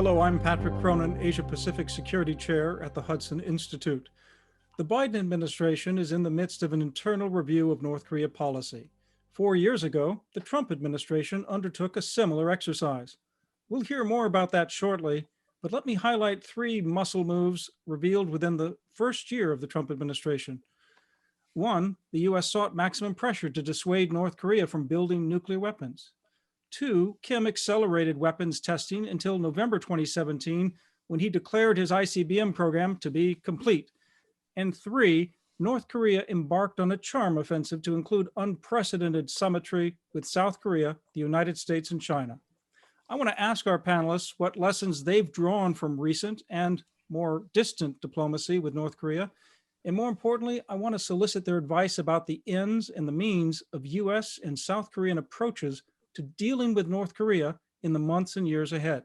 Hello, I'm Patrick Cronin, Asia Pacific Security Chair at the Hudson Institute. The Biden administration is in the midst of an internal review of North Korea policy. 4 years ago, the Trump administration undertook a similar exercise. We'll hear more about that shortly, but let me highlight 3 muscle moves revealed within the first year of the Trump administration. 1, the US sought maximum pressure to dissuade North Korea from building nuclear weapons. 2, Kim accelerated weapons testing until November 2017, when he declared his ICBM program to be complete. And 3, North Korea embarked on a charm offensive to include unprecedented symmetry with South Korea, the United States, and China. I want to ask our panelists what lessons they've drawn from recent and more distant diplomacy with North Korea. And more importantly, I want to solicit their advice about the ends and the means of US and South Korean approaches to dealing with North Korea in the months and years ahead.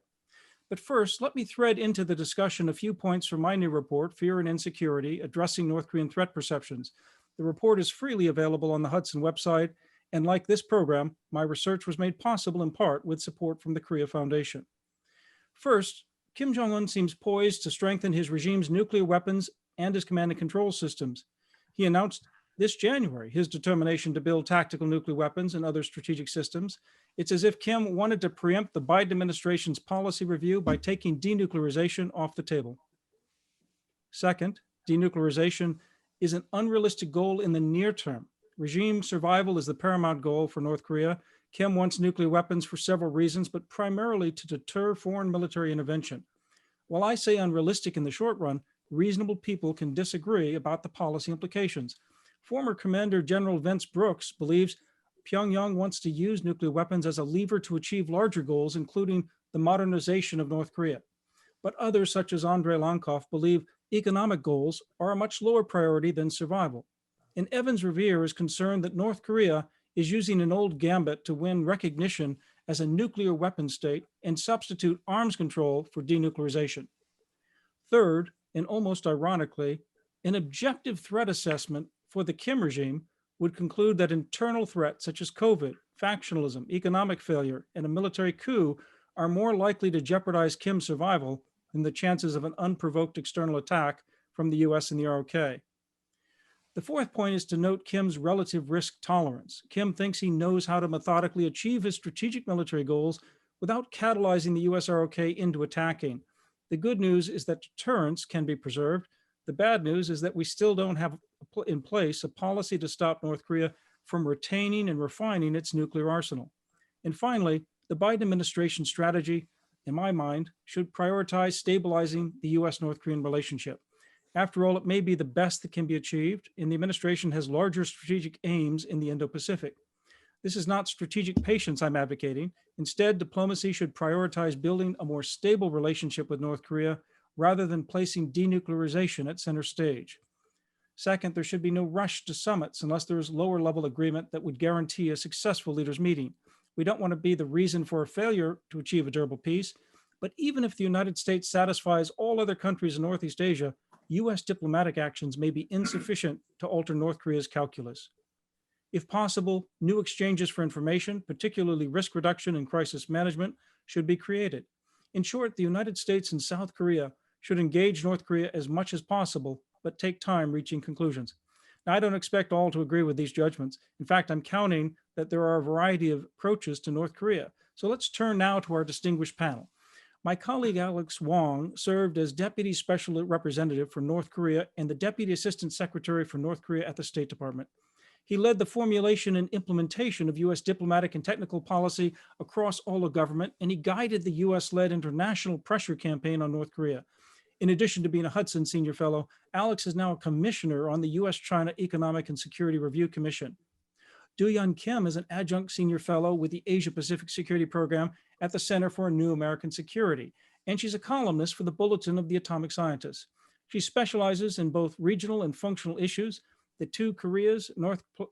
But first, let me thread into the discussion a few points from my new report, Fear and Insecurity, Addressing North Korean Threat Perceptions. The report is freely available on the Hudson website, and like this program, my research was made possible in part with support from the Korea Foundation. First, Kim Jong-un seems poised to strengthen his regime's nuclear weapons and his command and control systems. He announced this January his determination to build tactical nuclear weapons and other strategic systems. It's as if Kim wanted to preempt the Biden administration's policy review by taking denuclearization off the table. Second, denuclearization is an unrealistic goal in the near term. Regime survival is the paramount goal for North Korea. Kim wants nuclear weapons for several reasons, but primarily to deter foreign military intervention. While I say unrealistic in the short run, reasonable people can disagree about the policy implications. Former Commander General Vince Brooks believes Pyongyang wants to use nuclear weapons as a lever to achieve larger goals, including the modernization of North Korea. But others, such as Andrei Lankoff, believe economic goals are a much lower priority than survival. And Evans Revere is concerned that North Korea is using an old gambit to win recognition as a nuclear weapon state and substitute arms control for denuclearization. Third, and almost ironically, an objective threat assessment for the Kim regime would conclude that internal threats such as COVID, factionalism, economic failure, and a military coup are more likely to jeopardize Kim's survival than the chances of an unprovoked external attack from the US and the ROK. The fourth point is to note Kim's relative risk tolerance. Kim thinks he knows how to methodically achieve his strategic military goals without catalyzing the US ROK into attacking. The good news is that deterrence can be preserved. The bad news is that we still don't have in place a policy to stop North Korea from retaining and refining its nuclear arsenal. And finally, the Biden administration strategy, in my mind, should prioritize stabilizing the US-North Korean relationship. After all, it may be the best that can be achieved, and the administration has larger strategic aims in the Indo-Pacific. This is not strategic patience I'm advocating. Instead, diplomacy should prioritize building a more stable relationship with North Korea rather than placing denuclearization at center stage. Second, there should be no rush to summits unless there is lower level agreement that would guarantee a successful leaders meeting. We don't want to be the reason for a failure to achieve a durable peace, but even if the United States satisfies all other countries in Northeast Asia, US diplomatic actions may be insufficient to alter North Korea's calculus. If possible, new exchanges for information, particularly risk reduction and crisis management, should be created. In short, the United States and South Korea should engage North Korea as much as possible, but take time reaching conclusions. Now, I don't expect all to agree with these judgments. In fact, I'm counting that there are a variety of approaches to North Korea. So let's turn now to our distinguished panel. My colleague Alex Wong served as Deputy Special Representative for North Korea and the Deputy Assistant Secretary for North Korea at the State Department. He led the formulation and implementation of US diplomatic and technical policy across all of government, and he guided the US-led international pressure campaign on North Korea. In addition to being a Hudson Senior Fellow, Alex is now a commissioner on the US-China Economic and Security Review Commission. Duyeon Kim is an adjunct senior fellow with the Asia Pacific Security Program at the Center for New American Security, and she's a columnist for the Bulletin of the Atomic Scientists. She specializes in both regional and functional issues, the two Koreas, nuclear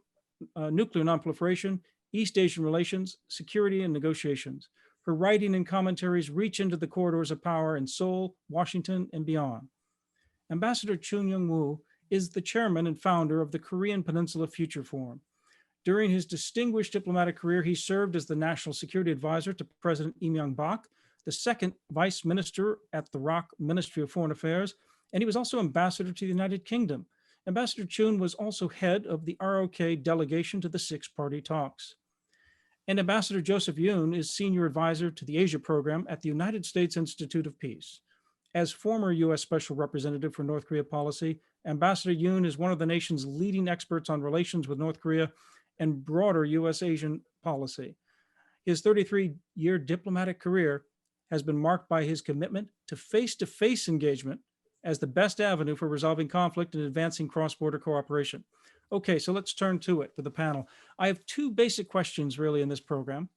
nonproliferation, East Asian relations, security, and negotiations. Her writing and commentaries reach into the corridors of power in Seoul, Washington, and beyond. Ambassador Yung-woo is the chairman and founder of the Korean Peninsula Future Forum. During his distinguished diplomatic career, he served as the National Security Advisor to President Lee Myung-bak, the second vice minister at the ROC Ministry of Foreign Affairs, and he was also ambassador to the United Kingdom. Ambassador Chun was also head of the ROK delegation to the six-party talks. And Ambassador Joseph Yoon is senior advisor to the Asia program at the United States Institute of Peace. As former U.S. Special Representative for North Korea policy, Ambassador Yoon is one of the nation's leading experts on relations with North Korea and broader U.S.-Asian policy. His 33-year diplomatic career has been marked by his commitment to face-to-face engagement as the best avenue for resolving conflict and advancing cross-border cooperation. Okay, so let's turn to it, to the panel. I have two basic questions really in this program.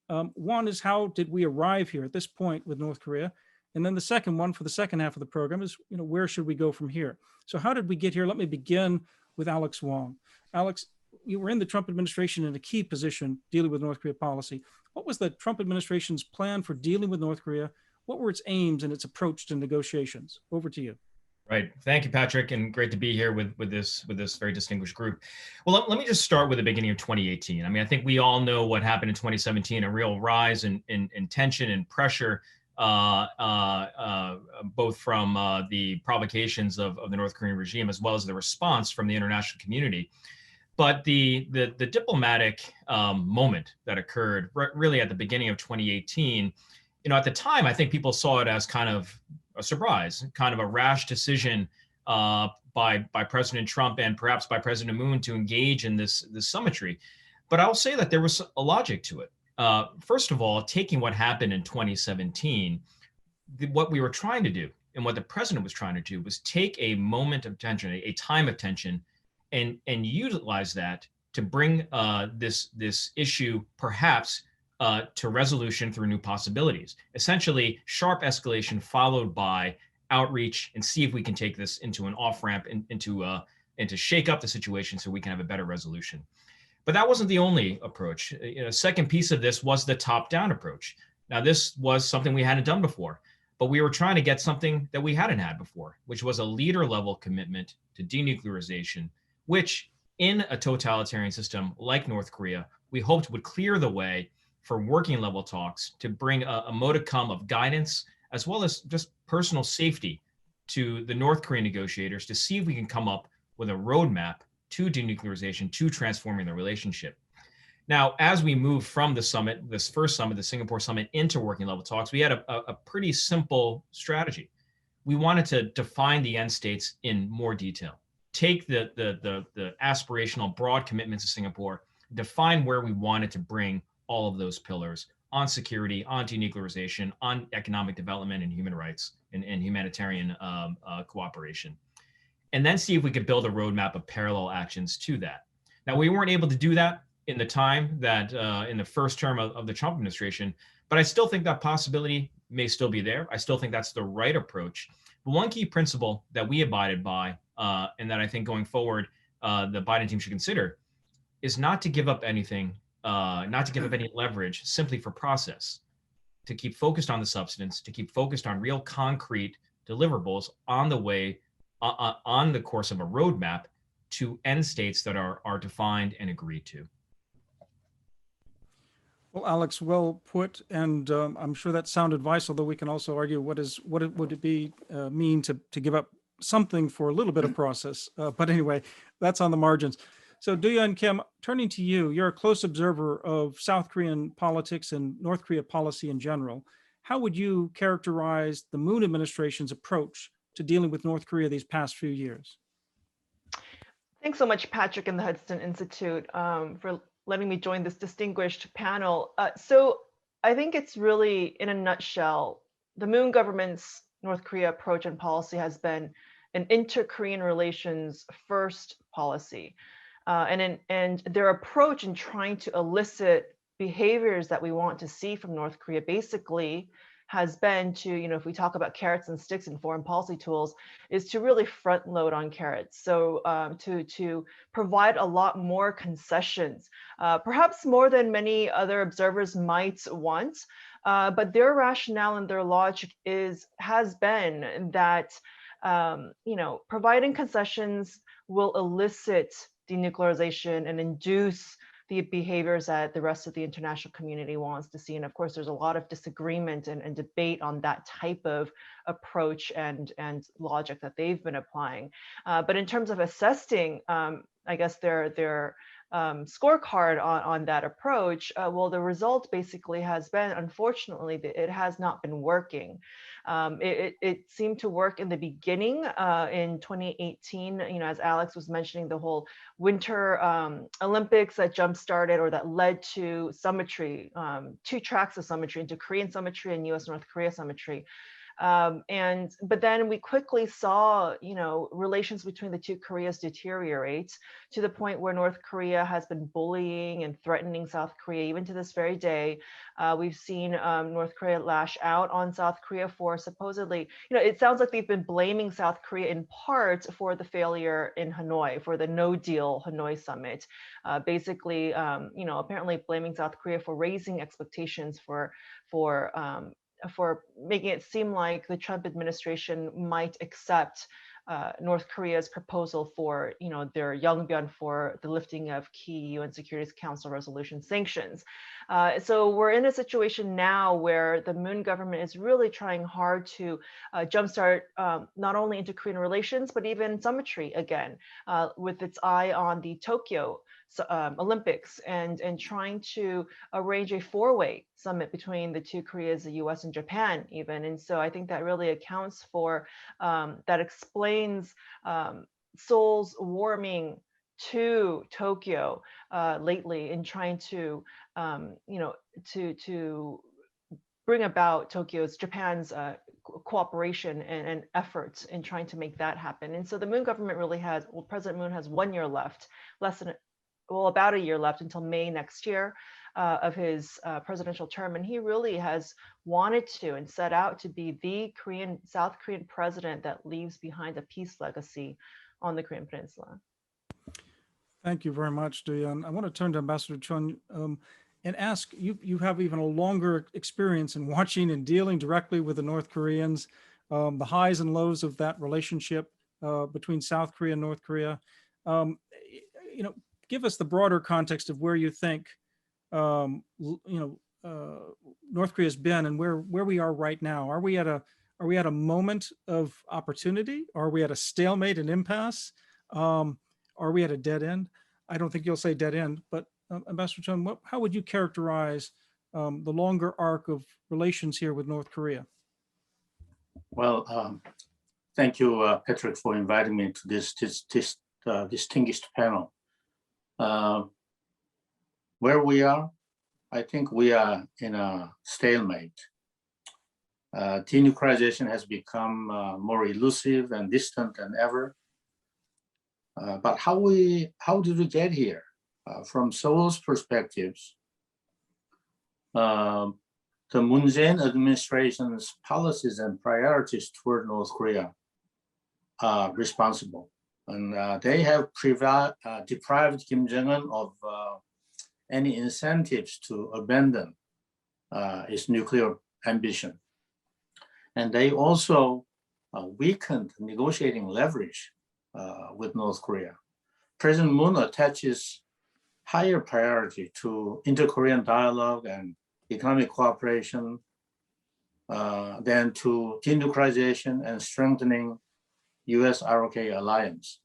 One is, how did we arrive here at this point with North Korea? And then the second one for the second half of the program is, where should we go from here? So how did we get here? Let me begin with Alex Wong. Alex, you were in the Trump administration in a key position dealing with North Korea policy. What was the Trump administration's plan for dealing with North Korea? What were its aims and its approach to negotiations? Over to you. Right. Thank you, Patrick, and great to be here with this very distinguished group. Well, let me just start with the beginning of 2018. I mean, I think we all know what happened in 2017, a real rise in tension and pressure, both from the provocations of the North Korean regime as well as the response from the international community. But the diplomatic moment that occurred really at the beginning of 2018, at the time, I think people saw it as kind of a surprise, kind of a rash decision by President Trump and perhaps by President Moon to engage in this summitry. But I'll say that there was a logic to it. First of all, taking what happened in 2017, what we were trying to do and what the president was trying to do was take a moment of tension, a time of tension, and utilize that to bring this issue perhaps to resolution through new possibilities. Essentially, sharp escalation followed by outreach, and see if we can take this into an off-ramp and to shake up the situation so we can have a better resolution. But that wasn't the only approach. A second piece of this was the top-down approach. Now, this was something we hadn't done before, but we were trying to get something that we hadn't had before, which was a leader-level commitment to denuclearization, which in a totalitarian system like North Korea, we hoped would clear the way for working level talks to bring a modicum of guidance as well as just personal safety to the North Korean negotiators to see if we can come up with a roadmap to denuclearization, to transforming the relationship. Now, as we move from the summit, this first summit, the Singapore summit, into working level talks, we had a pretty simple strategy. We wanted to define the end states in more detail, take the aspirational broad commitments of Singapore, define where we wanted to bring all of those pillars on security, on denuclearization, on economic development and human rights and humanitarian cooperation. And then see if we could build a roadmap of parallel actions to that. Now, we weren't able to do that in the time that in the first term of the Trump administration, but I still think that possibility may still be there. I still think that's the right approach. But one key principle that we abided by and that I think going forward, the Biden team should consider is not to give up anything, not to give up any leverage simply for process, to keep focused on the substance, to keep focused on real concrete deliverables on the way, on the course of a roadmap to end states that are defined and agreed to. Well, Alex, well put, and I'm sure that's sound advice. Although we can also argue what would it mean to give up something for a little bit of process. But anyway, that's on the margins. So Duyeon Kim, turning to you, you're a close observer of South Korean politics and North Korea policy in general. How would you characterize the Moon administration's approach to dealing with North Korea these past few years? Thanks so much, Patrick and the Hudson Institute, for letting me join this distinguished panel. So I think it's really, in a nutshell, the Moon government's North Korea approach and policy has been an inter-Korean relations first policy. And their approach in trying to elicit behaviors that we want to see from North Korea basically has been to, if we talk about carrots and sticks in foreign policy tools, is to really front load on carrots. So to provide a lot more concessions, perhaps more than many other observers might want. But their rationale and their logic has been that providing concessions will elicit denuclearization and induce the behaviors that the rest of the international community wants to see. And of course, there's a lot of disagreement and debate on that type of approach and logic that they've been applying. But in terms of assessing, I guess their scorecard on that approach, well, the result basically has been, unfortunately, that it has not been working. It seemed to work in the beginning in 2018, as Alex was mentioning, the whole Winter Olympics that jump-started or that led to symmetry, two tracks of symmetry, into Korean symmetry and US North Korea symmetry. But then we quickly saw, relations between the two Koreas deteriorate to the point where North Korea has been bullying and threatening South Korea. Even to this very day, we've seen North Korea lash out on South Korea for supposedly, it sounds like they've been blaming South Korea in part for the failure in Hanoi, for the no deal Hanoi summit. Basically, apparently blaming South Korea for raising expectations for making it seem like the Trump administration might accept North Korea's proposal for, their Yongbyon for the lifting of key UN Security Council resolution sanctions. So we're in a situation now where the Moon government is really trying hard to jumpstart not only inter-Korean relations, but even symmetry again, with its eye on the Tokyo Olympics and trying to arrange a four-way summit between the two Koreas, the US and Japan even. And so I think that really accounts for, that explains Seoul's warming to Tokyo lately in trying to, to bring about Japan's cooperation and efforts in trying to make that happen. And so the Moon government really has, President Moon has 1 year left, about a year left until May next year of his presidential term. And he really has wanted to and set out to be the South Korean president that leaves behind a peace legacy on the Korean Peninsula. Thank you very much, Duyeon. I want to turn to Ambassador Chun and ask, you have even a longer experience in watching and dealing directly with the North Koreans, the highs and lows of that relationship between South Korea and North Korea. Give us the broader context of where you think North Korea has been and where we are right now. Are we at a moment of opportunity? Are we at a stalemate, an impasse? Are we at a dead end? I don't think you'll say dead end, but Ambassador Chun, how would you characterize the longer arc of relations here with North Korea? Well, thank you, Patrick, for inviting me to this distinguished panel. Where we are, I think we are in a stalemate. Denuclearization has become more elusive and distant than ever. But how did we get here? From Seoul's perspectives, the Moon Jae-in administration's policies and priorities toward North Korea are responsible. And they have deprived Kim Jong-un of any incentives to abandon its nuclear ambition. And they also weakened negotiating leverage with North Korea. President Moon attaches higher priority to inter-Korean dialogue and economic cooperation than to denuclearization and strengthening US-ROK alliance.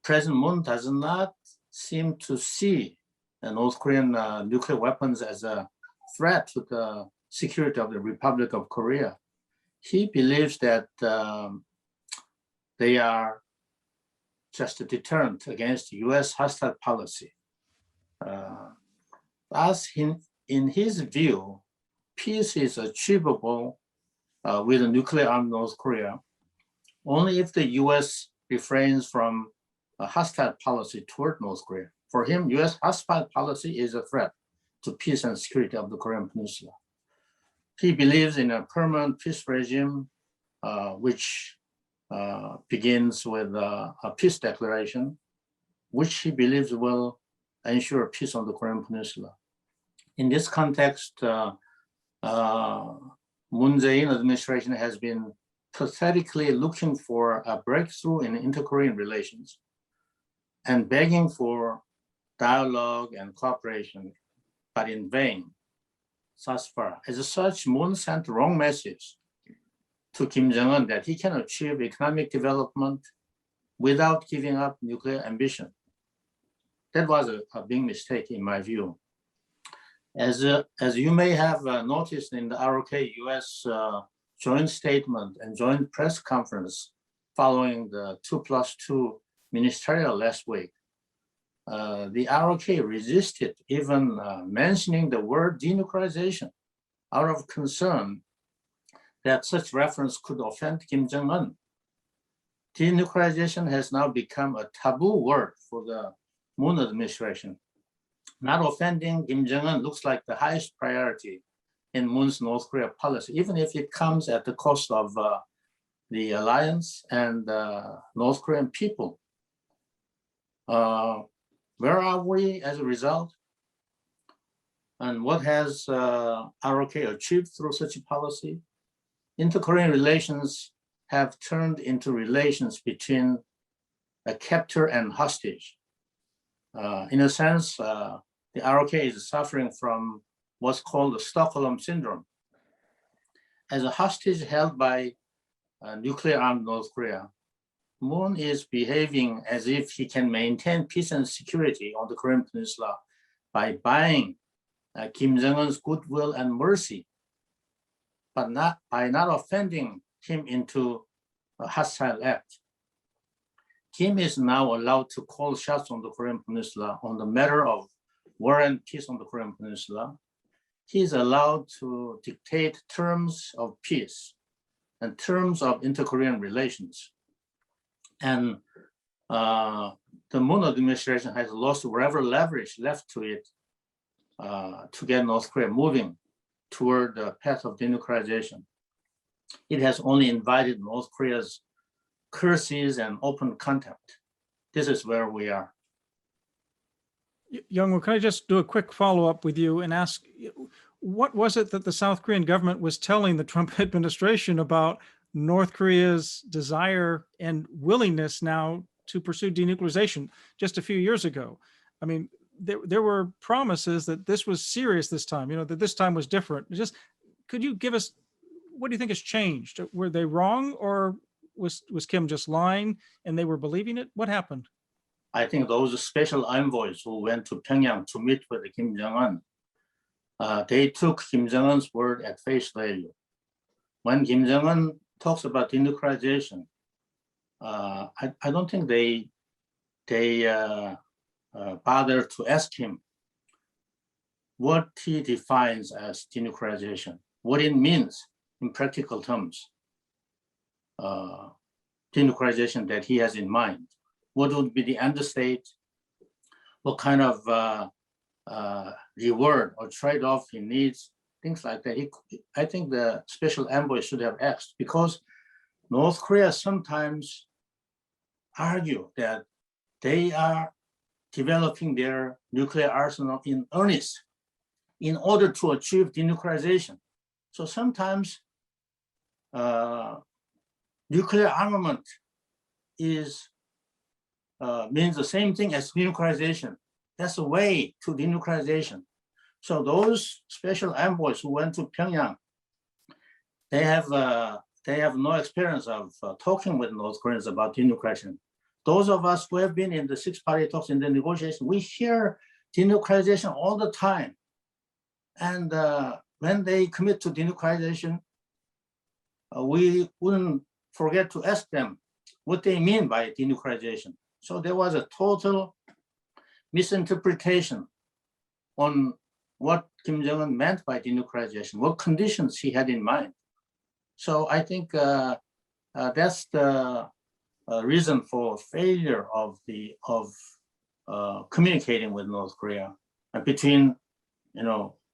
President Moon does not seem to see North Korean nuclear weapons as a threat to the security of the Republic of Korea. He believes that they are just a deterrent against US hostile policy. Thus, in his view, peace is achievable with a nuclear-armed North Korea only if the US refrains from a hostile policy toward North Korea. For him, US hostile policy is a threat to peace and security of the Korean Peninsula. He believes in a permanent peace regime, which begins with a peace declaration, which he believes will ensure peace on the Korean Peninsula. In this context, Moon Jae-in administration has been pathetically looking for a breakthrough in inter-Korean relations and begging for dialogue and cooperation, but in vain thus far. As such, Moon sent the wrong message to Kim Jong-un that he can achieve economic development without giving up nuclear ambition. That was a big mistake in my view. As you may have noticed in the ROK-US joint statement and joint press conference following the 2+2 ministerial last week, the ROK resisted even mentioning the word denuclearization out of concern that such reference could offend Kim Jong-un. Denuclearization has now become a taboo word for the Moon administration. Not offending Kim Jong-un looks like the highest priority in Moon's North Korea policy, even if it comes at the cost of the alliance and North Korean people. Where are we as a result? And what has ROK achieved through such a policy? Inter-Korean relations have turned into relations between a captor and hostage. In a sense, the ROK is suffering from what's called the Stockholm Syndrome. As a hostage held by nuclear-armed North Korea, Moon is behaving as if he can maintain peace and security on the Korean Peninsula by buying Kim Jong-un's goodwill and mercy, but by not offending him into a hostile act. Kim is now allowed to call shots on the Korean Peninsula on the matter of war and peace on the Korean Peninsula. He is allowed to dictate terms of peace and terms of inter-Korean relations. And the Moon administration has lost whatever leverage left to it to get North Korea moving toward the path of denuclearization. It has only invited North Korea's curses and open contempt. This is where we are. Yung-woo, can I just do a quick follow-up with you and ask, what was it that the South Korean government was telling the Trump administration about North Korea's desire and willingness now to pursue denuclearization just a few years ago? I mean, there were promises that this was serious this time, that this time was different. Just, could you give us, what do you think has changed? Were they wrong, or was Kim just lying and they were believing it? What happened? I think those special envoys who went to Pyongyang to meet with Kim Jong-un, they took Kim Jong-un's word at face value. When Kim Jong-un talks about denuclearization, I don't think they bother to ask him what he defines as denuclearization, what it means in practical terms, denuclearization that he has in mind. What would be the end state? What kind of reward or trade-off he needs? Things like that. I think the special envoy should have asked, because North Korea sometimes argue that they are developing their nuclear arsenal in earnest in order to achieve denuclearization. So sometimes nuclear armament is means the same thing as denuclearization. That's a way to denuclearization. So those special envoys who went to Pyongyang, they have no experience of talking with North Koreans about denuclearization. Those of us who have been in the six-party talks in the negotiation, we hear denuclearization all the time. And when they commit to denuclearization, we wouldn't forget to ask them what they mean by denuclearization. So there was a total misinterpretation on what Kim Jong-un meant by denuclearization, what conditions he had in mind. So I think that's the reason for failure of communicating with North Korea and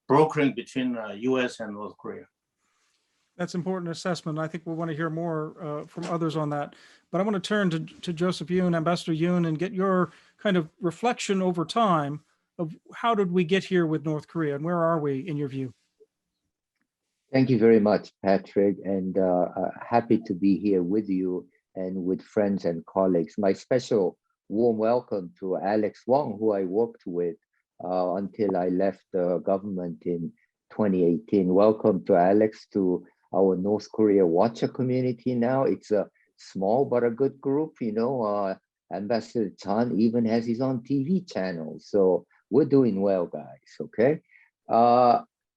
brokering between U.S. and North Korea. That's important assessment. I think we'll want to hear more from others on that. But I want to turn to Joseph Yoon, Ambassador Yoon, and get your kind of reflection over time of how did we get here with North Korea, and where are we in your view? Thank you very much, Patrick, and happy to be here with you and with friends and colleagues. My special warm welcome to Alex Wong, who I worked with until I left the government in 2018. Welcome to Alex to our North Korea watcher community now. It's a small but a good group, you know. Ambassador Chun even has his own TV channel. So we're doing well, guys, okay?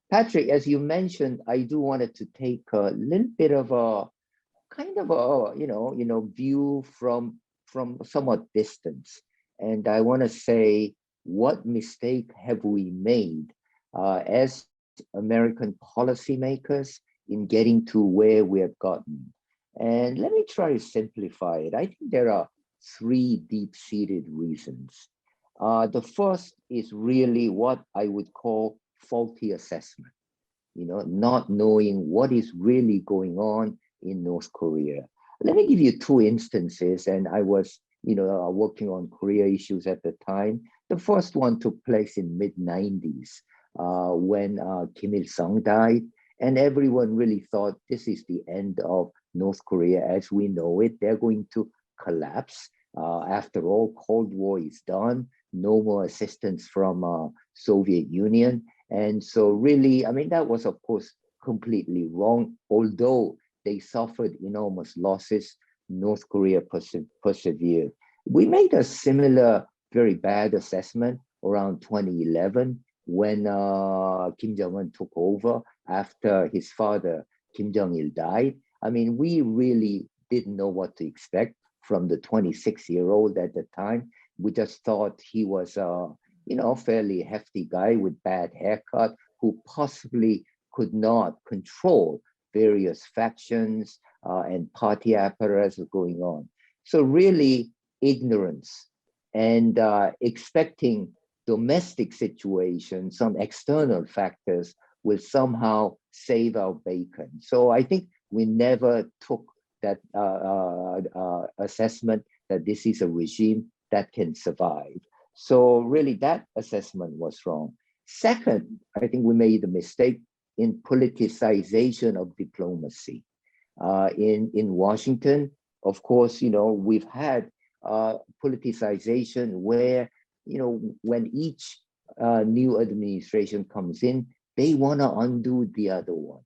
Patrick, as you mentioned, I do wanted to take a little bit of a kind of a, view from somewhat distance. And I want to say, what mistake have we made as American policymakers in getting to where we have gotten? And let me try to simplify it. I think there are three deep-seated reasons. The first is really what I would call faulty assessment, not knowing what is really going on in North Korea. Let me give you two instances, and I was, working on Korea issues at the time. The first one took place in mid-90s when Kim Il-sung died, and everyone really thought this is the end of North Korea as we know it. They're going to collapse. After all, Cold War is done. No more assistance from Soviet Union. And so really, I mean, that was, of course, completely wrong. Although they suffered enormous losses, North Korea persevered. We made a similar, very bad assessment around 2011 when Kim Jong-un took over after his father, Kim Jong-il, died. I mean, we really didn't know what to expect from the 26-year-old at the time. We just thought he was a, fairly hefty guy with bad haircut who possibly could not control various factions and party apparatus going on. So really ignorance and expecting domestic situations, some external factors will somehow save our bacon. So I think we never took that assessment that this is a regime that can survive. So really that assessment was wrong. Second, I think we made a mistake in politicization of diplomacy. In Washington, of course, we've had politicization where, when each new administration comes in, they want to undo the other ones.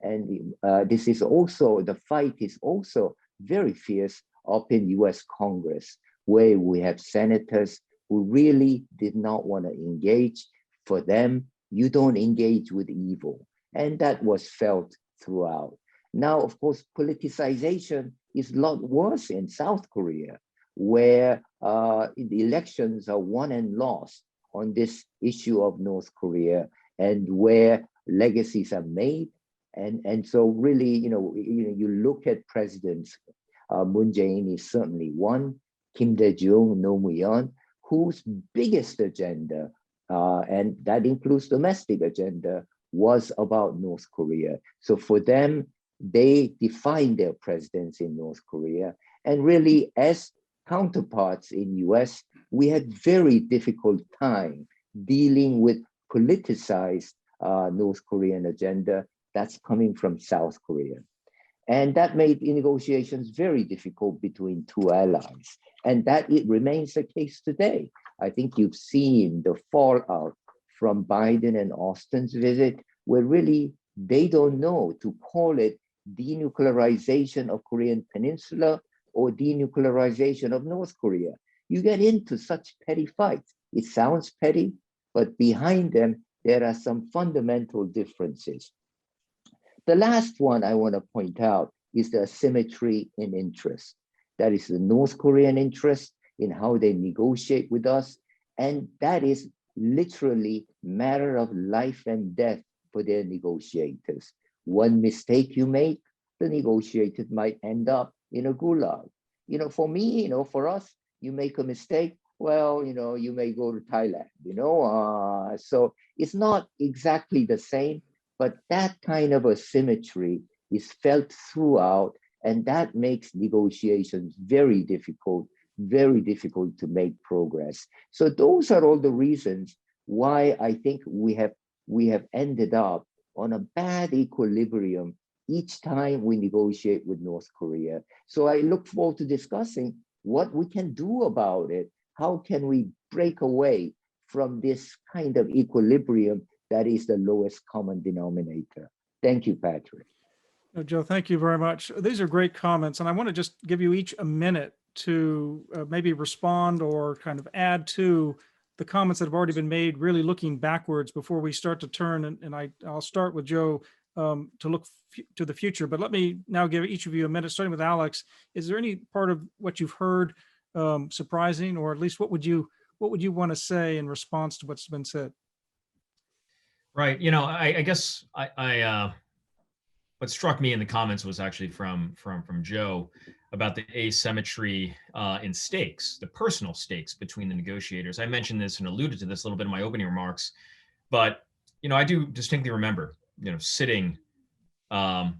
And this is also, the fight is also very fierce up in US Congress, where we have senators who really did not want to engage. For them, you don't engage with evil. And that was felt throughout. Now, of course, politicization is a lot worse in South Korea, where the elections are won and lost on this issue of North Korea, and where legacies are made. And so really, you look at presidents, Moon Jae-in is certainly one, Kim Dae-jung, Roh Moo-hyun, whose biggest agenda, and that includes domestic agenda, was about North Korea. So for them, they defined their presence in North Korea. And really, as counterparts in US, we had very difficult time dealing with politicized North Korean agenda that's coming from South Korea. And that made negotiations very difficult between two allies. And that it remains the case today. I think you've seen the fallout from Biden and Austin's visit, where really they don't know to call it denuclearization of Korean Peninsula or denuclearization of North Korea. You get into such petty fights. It sounds petty, but behind them, there are some fundamental differences. The last one I want to point out is the asymmetry in interest. That is the North Korean interest in how they negotiate with us. And that is literally matter of life and death for their negotiators. One mistake you make, the negotiators might end up in a gulag. For me, for us, you make a mistake, well, you may go to Thailand, so it's not exactly the same, but that kind of asymmetry is felt throughout, and that makes negotiations very difficult to make progress. So those are all the reasons why I think we have ended up on a bad equilibrium each time we negotiate with North Korea. So I look forward to discussing what we can do about it. How can we break away from this kind of equilibrium that is the lowest common denominator? Thank you, Patrick. Joe, thank you very much. These are great comments, and I want to just give you each a minute to maybe respond or kind of add to the comments that have already been made, really looking backwards before we start to turn. And I'll start with Joe to look to the future. But let me now give each of you a minute, starting with Alex. Is there any part of what you've heard surprising, or at least what would you want to say in response to what's been said? Right. You know, I guess I what struck me in the comments was actually from Joe about the asymmetry in stakes, the personal stakes between the negotiators. I mentioned this and alluded to this a little bit in my opening remarks, but you know, I do distinctly remember, you know, sitting in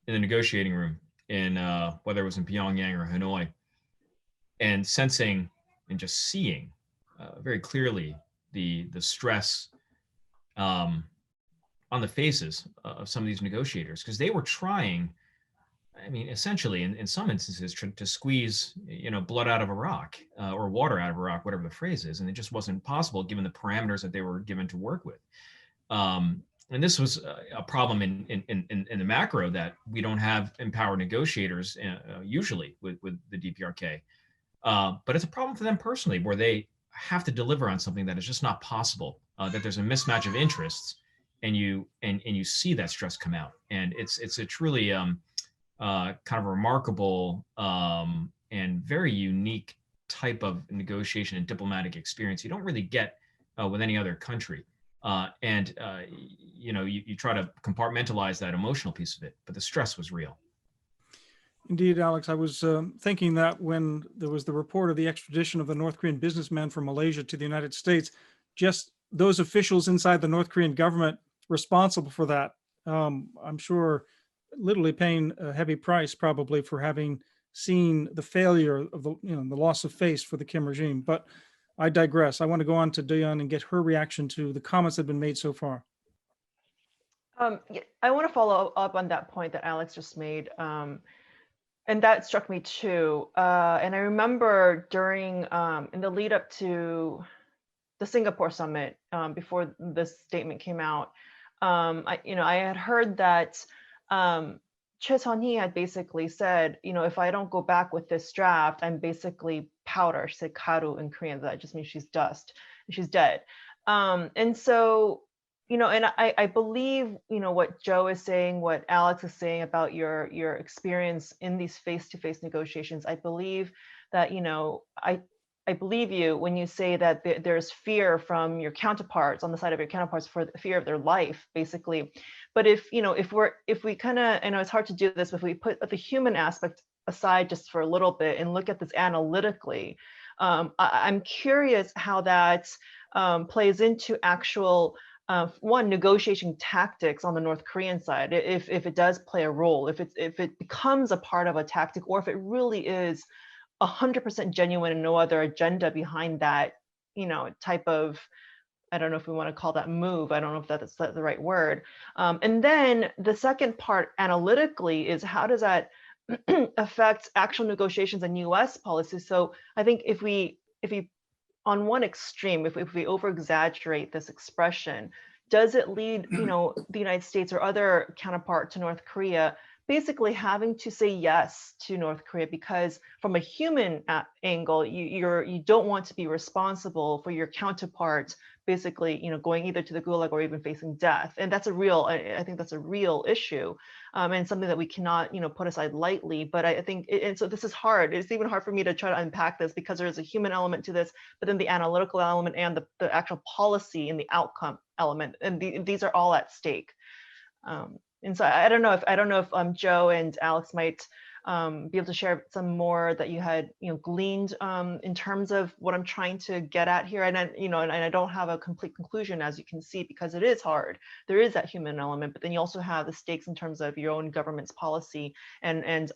the negotiating room in whether it was in Pyongyang or Hanoi, and sensing and just seeing very clearly the stress on the faces of some of these negotiators, because they were trying, I mean, essentially in some instances to squeeze, you know, blood out of a rock or water out of a rock, whatever the phrase is. And it just wasn't possible given the parameters that they were given to work with. And this was a problem in the macro, that we don't have empowered negotiators usually with the DPRK. But it's a problem for them personally, where they have to deliver on something that is just not possible, that there's a mismatch of interests, and you see that stress come out. And it's a truly kind of remarkable and very unique type of negotiation and diplomatic experience you don't really get with any other country. You know, you try to compartmentalize that emotional piece of it, but the stress was real. Indeed, Alex, I was thinking that when there was the report of the extradition of the North Korean businessman from Malaysia to the United States, just those officials inside the North Korean government responsible for that, I'm sure literally paying a heavy price probably for having seen the failure of the loss of face for the Kim regime. But I digress. I want to go on to Duyeon and get her reaction to the comments that have been made so far. I want to follow up on that point that Alex just made. And that struck me too. And I remember during, in the lead up to the Singapore summit, before this statement came out, I had heard that Choi Sun-hee had basically said, if I don't go back with this draft, I'm basically powder. She said karu in Korean. That just means she's dust. She's dead. And so, and I believe, what Joe is saying, what Alex is saying about your experience in these face-to-face negotiations. I believe that, I believe you when you say that there's fear from your counterparts, on the side of your counterparts, for the fear of their life, basically. But if we kind of, I know it's hard to do this, but if we put the human aspect aside just for a little bit and look at this analytically, I'm curious how that plays into actual negotiation tactics on the North Korean side, if it does play a role, if it becomes a part of a tactic, or if it really is 100% genuine and no other agenda behind that, type of, I don't know if we want to call that move. I don't know if that's the right word. And then the second part analytically is, how does that affect actual negotiations and US policy? So I think if we on one extreme, if we over exaggerate this expression, does it lead, the United States or other counterpart to North Korea basically having to say yes to North Korea, because from a human angle, you don't want to be responsible for your counterpart basically, going either to the gulag or even facing death. And that's I think that's a real issue, and something that we cannot, put aside lightly. But I think, and so this is hard. It's even hard for me to try to unpack this, because there is a human element to this, but then the analytical element and the actual policy and the outcome element, and these are all at stake. And so I don't know if Joe and Alex might be able to share some more that you had gleaned in terms of what I'm trying to get at here. And I don't have a complete conclusion, as you can see, because it is hard. There is that human element, but then you also have the stakes in terms of your own government's policy and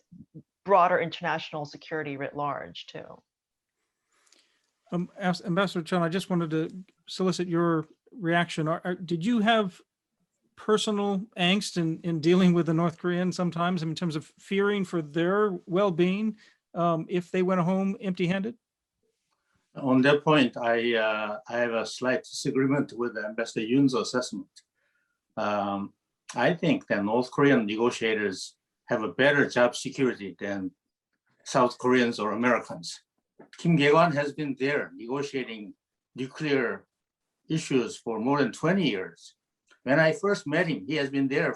broader international security writ large too. Ambassador Chun, I just wanted to solicit your reaction. Did you have personal angst in dealing with the North Koreans sometimes, in terms of fearing for their well-being if they went home empty-handed? On that point, I have a slight disagreement with Ambassador Yun's assessment. I think that North Korean negotiators have a better job security than South Koreans or Americans. Kim Gae-kwan has been there negotiating nuclear issues for more than 20 years. When I first met him, he has been there.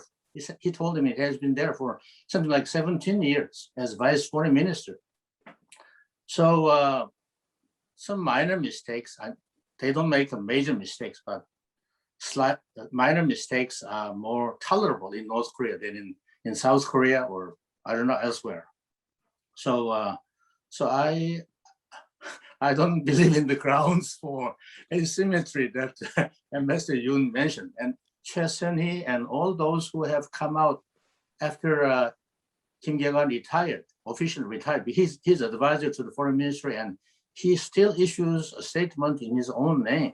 He told me he has been there for something like 17 years as vice foreign minister. So some minor mistakes, they don't make major mistakes, but slight minor mistakes are more tolerable in North Korea than in South Korea or I don't know elsewhere. So so I don't believe in the grounds for asymmetry that Ambassador Yoon mentioned. And Choi Sun-hee and all those who have come out after Kim Gae-kwan retired, officially retired, he's advisor to the foreign ministry, and he still issues a statement in his own name.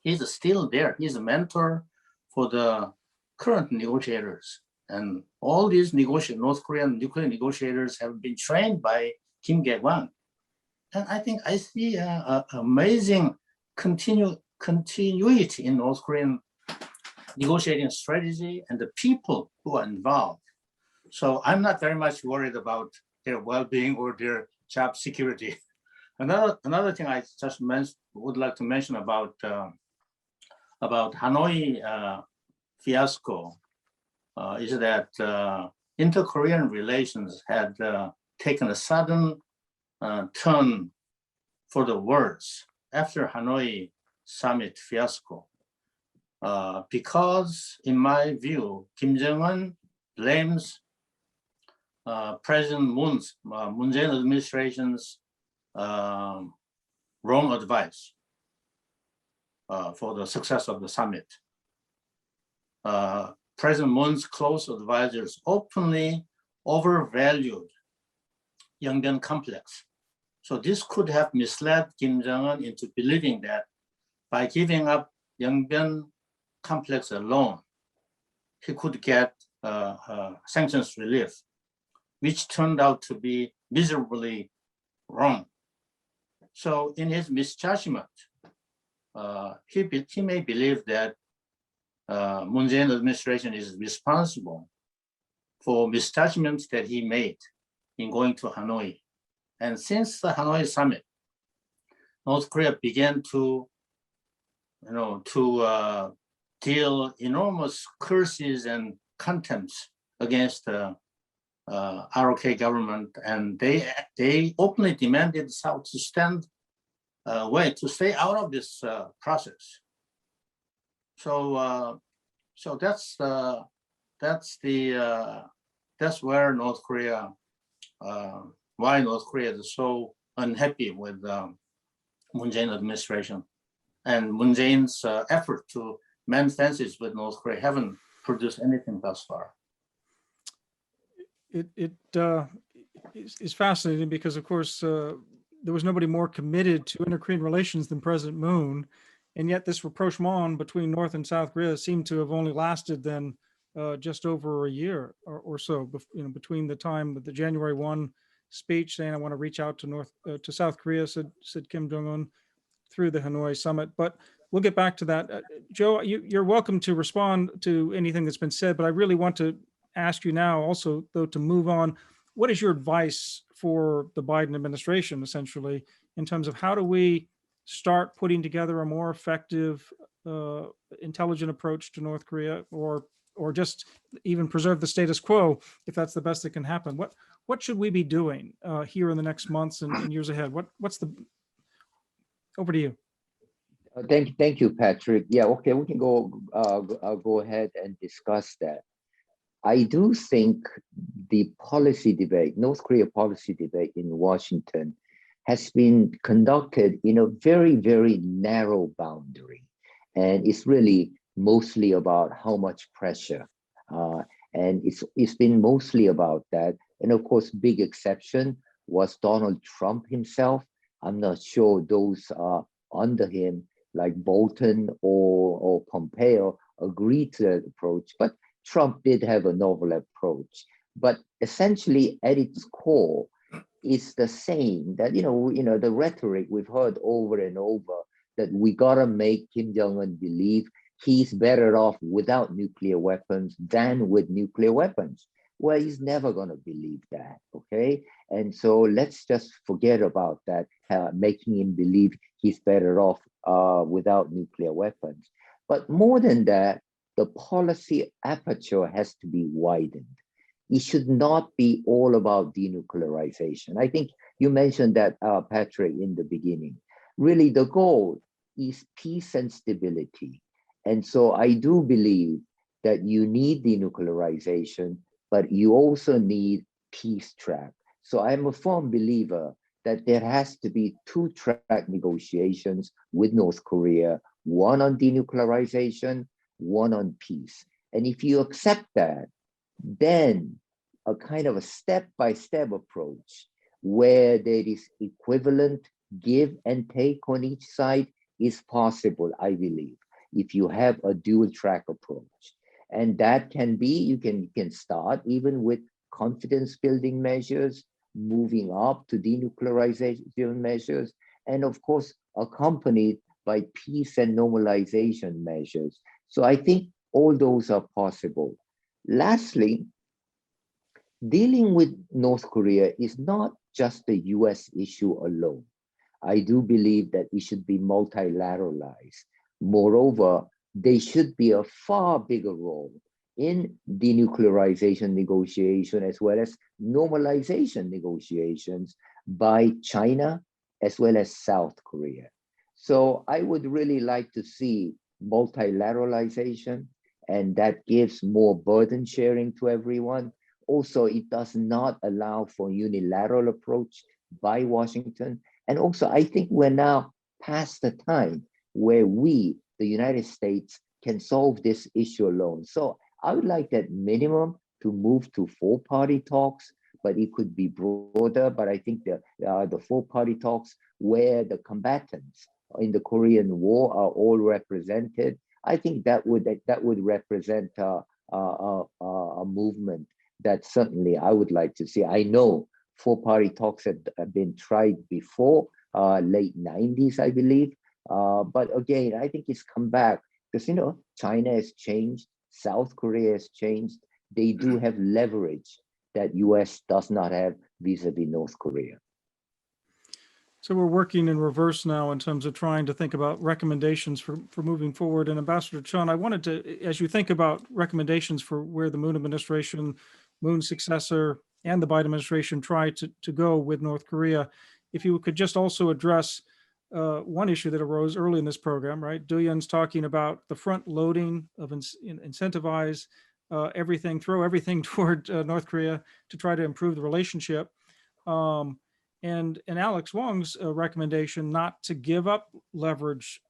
He's still there. He's a mentor for the current negotiators. And all these North Korean nuclear negotiators have been trained by Kim Gae-kwan. And I think I see an amazing continuity in North Korean negotiating strategy and the people who are involved. So I'm not very much worried about their well-being or their job security. Another thing I just would like to mention about Hanoi fiasco is that inter-Korean relations had taken a sudden turn for the worse after Hanoi summit fiasco. Because in my view, Kim Jong-un blames President Moon Jae-in administration's wrong advice for the success of the summit. President Moon's close advisors openly overvalued Yongbyon complex. So this could have misled Kim Jong-un into believing that by giving up Yongbyon complex alone, he could get sanctions relief, which turned out to be miserably wrong. So in his misjudgment, he may believe that Moon Jae-in administration is responsible for misjudgments that he made in going to Hanoi. And since the Hanoi summit, North Korea began to, deal enormous curses and contempts against the ROK government, and they openly demanded South to stand away, to stay out of this process. So that's where North Korea, why North Korea is so unhappy with Moon Jae-in administration, and Moon Jae-in's effort to mend fences with North Korea haven't produced anything thus far. It is fascinating because, of course, there was nobody more committed to inter-Korean relations than President Moon, and yet this rapprochement between North and South Korea seemed to have only lasted then just over a year or so, between the time of the January 1 speech saying I want to reach out to South Korea, said Kim Jong-un, through the Hanoi summit. But we'll get back to that. Joe, you're welcome to respond to anything that's been said, but I really want to ask you now also, though, to move on. What is your advice for the Biden administration, essentially, in terms of how do we start putting together a more effective, intelligent approach to North Korea, or just even preserve the status quo if that's the best that can happen? What should we be doing here in the next months and years ahead? What's the over to you? Thank you, Patrick. Yeah, okay, we can go ahead and discuss that. I do think the policy debate, North Korea policy debate in Washington, has been conducted in a very, very narrow boundary. And it's really mostly about how much pressure. And it's been mostly about that. And of course, big exception was Donald Trump himself. I'm not sure those under him, like Bolton or Pompeo, agreed to that approach, but Trump did have a novel approach. But essentially, at its core, is the same, that, the rhetoric we've heard over and over, that we gotta make Kim Jong-un believe he's better off without nuclear weapons than with nuclear weapons. Well, he's never gonna believe that, okay? And so let's just forget about that, making him believe he's better off without nuclear weapons. But more than that, the policy aperture has to be widened. It should not be all about denuclearization. I think you mentioned that, Patrick, in the beginning. Really, the goal is peace and stability. And so I do believe that you need denuclearization, but you also need peace track. So I'm a firm believer that there has to be two-track negotiations with North Korea, one on denuclearization, one on peace. And if you accept that, then a kind of a step-by-step approach where there is equivalent give and take on each side is possible, I believe, if you have a dual-track approach. And that can be, you can start even with confidence-building measures, moving up to denuclearization measures, and of course, accompanied by peace and normalization measures. So I think all those are possible. Lastly, dealing with North Korea is not just a US issue alone. I do believe that it should be multilateralized. Moreover, there should be a far bigger role in denuclearization negotiation as well as normalization negotiations by China as well as South Korea. So I would really like to see multilateralization, and that gives more burden sharing to everyone. Also, it does not allow for unilateral approach by Washington. And also, I think we're now past the time where we, the United States, can solve this issue alone. So I would like that minimum to move to four-party talks, but it could be broader. But I think the four-party talks where the combatants in the Korean War are all represented, I think that would represent a movement that certainly I would like to see. I know four-party talks have been tried before, late 90s, I believe. But again, I think it's come back because, China has changed, South Korea has changed. They do have leverage that US does not have vis-a-vis North Korea. So we're working in reverse now in terms of trying to think about recommendations for moving forward. And Ambassador Chun, I wanted to, as you think about recommendations for where the Moon administration, Moon's successor, and the Biden administration try to go with North Korea, if you could just also address one issue that arose early in this program, right? Duyeon's talking about the front loading of incentivize everything, throw everything toward North Korea to try to improve the relationship. And Alex Wong's recommendation not to give up leverage,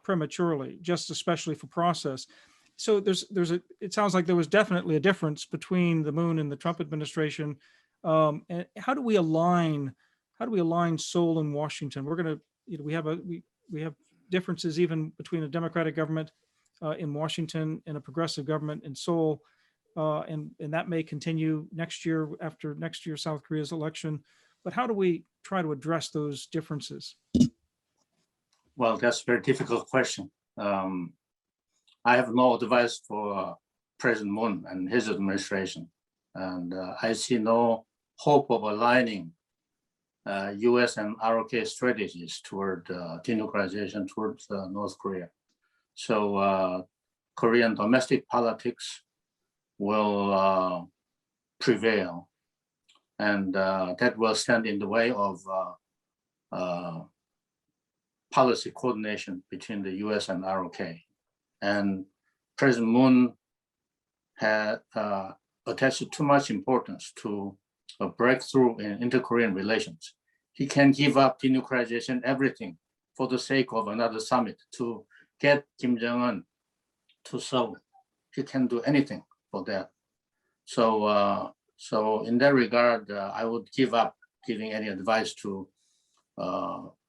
prematurely, just especially for process. So it sounds like there was definitely a difference between the Moon and the Trump administration. And how do we align Seoul and Washington? We're going to, we have differences even between a Democratic government in Washington and a progressive government in Seoul. And that may continue next year after next year South Korea's election. But how do we try to address those differences? Well, that's a very difficult question. I have no advice for President Moon and his administration. And I see no hope of aligning US and ROK strategies toward denuclearization towards North Korea. So Korean domestic politics will prevail, and that will stand in the way of policy coordination between the US and ROK. And President Moon had attached too much importance to a breakthrough in inter-Korean relations. He can give up denuclearization, everything, for the sake of another summit to get Kim Jong-un to Seoul. He can do anything for that. So, so in that regard, I would give up giving any advice to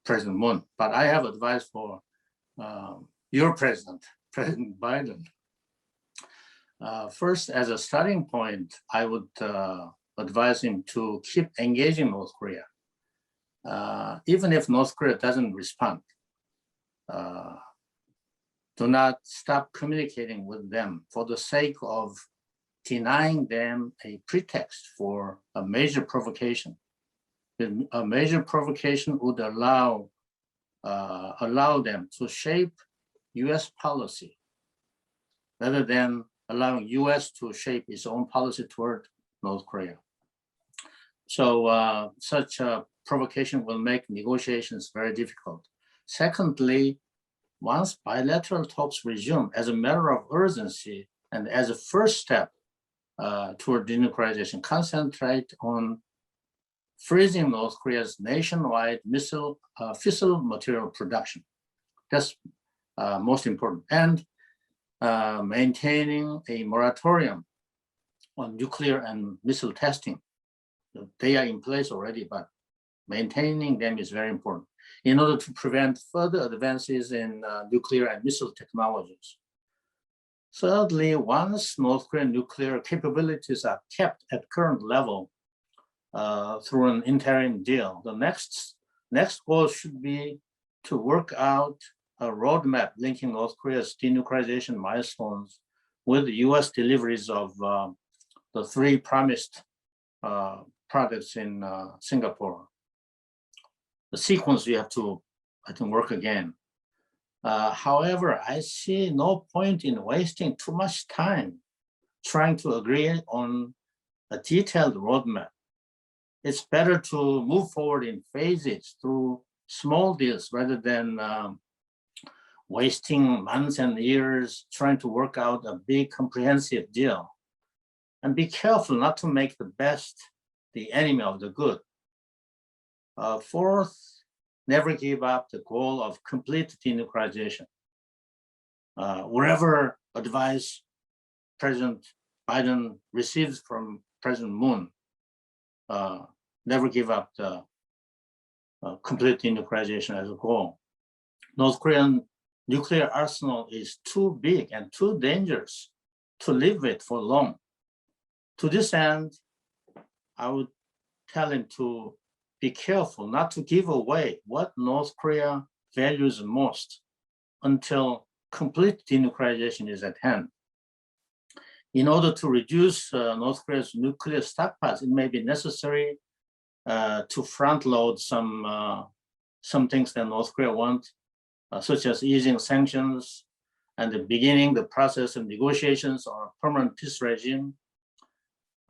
President Moon. But I have advice for your president, President Biden. First, as a starting point, I would advise him to keep engaging North Korea, even if North Korea doesn't respond. Do not stop communicating with them for the sake of denying them a pretext for a major provocation. A major provocation would allow them to shape U.S. policy rather than allowing U.S. to shape its own policy toward North Korea. So such a provocation will make negotiations very difficult. Secondly, once bilateral talks resume as a matter of urgency and as a first step toward denuclearization, concentrate on freezing North Korea's nationwide fissile material production. That's most important. And maintaining a moratorium on nuclear and missile testing. They are in place already, but maintaining them is very important in order to prevent further advances in nuclear and missile technologies. Thirdly, once North Korean nuclear capabilities are kept at current level through an interim deal, the next goal should be to work out a roadmap linking North Korea's denuclearization milestones with the US deliveries of the 3 promised products in Singapore. The sequence we have to, I think, work again. However, I see no point in wasting too much time trying to agree on a detailed roadmap. It's better to move forward in phases through small deals rather than wasting months and years trying to work out a big comprehensive deal. And be careful not to make the best the enemy of the good. Fourth, never give up the goal of complete denuclearization. Whatever advice President Biden receives from President Moon, never give up the complete denuclearization as a goal. North Korean nuclear arsenal is too big and too dangerous to live with for long. To this end, I would tell him to be careful not to give away what North Korea values most until complete denuclearization is at hand. In order to reduce North Korea's nuclear stockpiles, it may be necessary to front load some things that North Korea wants, such as easing sanctions and beginning the process of negotiations on a permanent peace regime